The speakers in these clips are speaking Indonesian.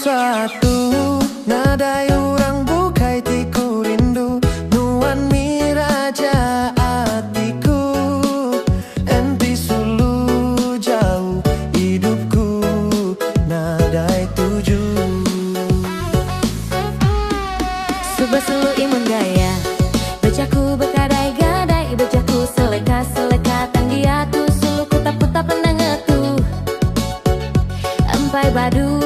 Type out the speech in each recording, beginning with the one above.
satu, nadai orang bukai tiku rindu, nuan miraja hatiku, enti sulu jauh hidupku, nadai tuju. Subah sulu imun gaya, bejaku berkadai-gadai, bejaku seleka-seleka tanggiatu, sulu kutap-kutap penangetu, empai badu.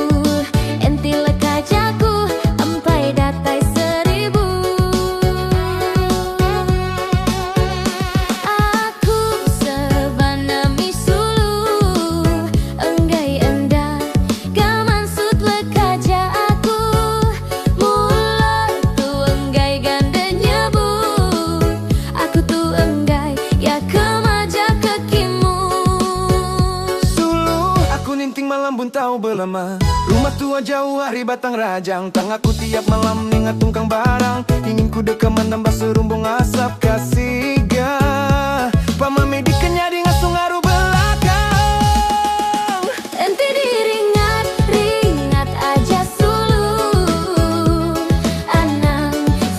Malam tahu belama, rumah tua jauh hari batang rajang, tang aku tiap malam ingat tungkang barang, ingin ku dekaman tambah serumbung asap kasiga, pamami dikenyadi ngasung ngaruh belakang, enti diringat ringat aja sulu, anang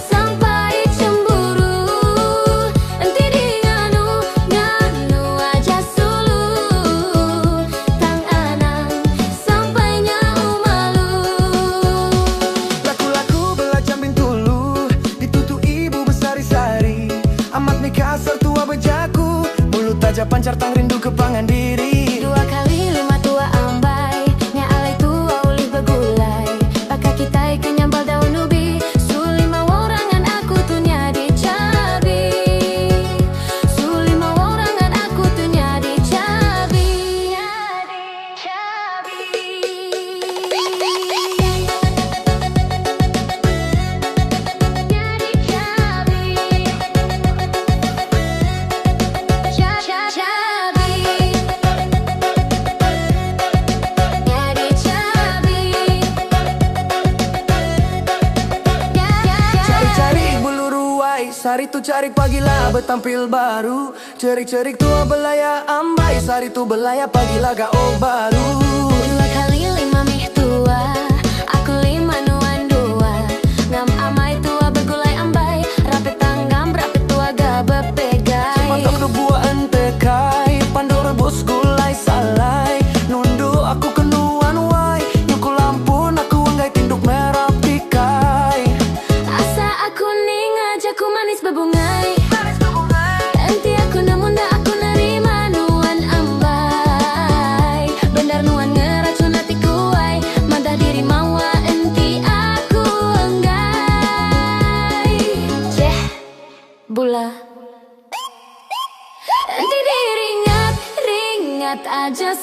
sampai cemburu, enti di nganu nganu aja sulu, tang anang sampainya umalu. Laku-laku belajar bintulu, ditutu ibu besari-sari, amat nikah sertua bejaku, mulut aja pancar tang rindu kepangan diri. 2 kali 5 tua ambai, nya alai tua uli begulai, pakai kita kenyambal daun ubi, sulima warangan aku tuh nyadi cabi, sulima warangan aku tuh nyadi cabi, nyadi cabi. Sari tu cari pagilah betampil baru, cerik-cerik tua belaya ambai, sari tu belaya pagilah gaok baru. 2 kali 5 mih tua, aku 5 nuan 2, ngam amai tua bergulai ambai, rapet tanggam rapet tua gak bepegai. Mantap kebuah entekai, pandor rebus gulai salai, nundu aku kenuan wai, nyuku lampun aku anggai tinduk merah pikai. Asa aku ning aja ku manis bebungai, enti aku namun dah aku nerima nuan ambai, benar nuan ngeracun hatiku ai, madah diri mawa enti aku enggai. Ceh bula, enti diringat ringat aja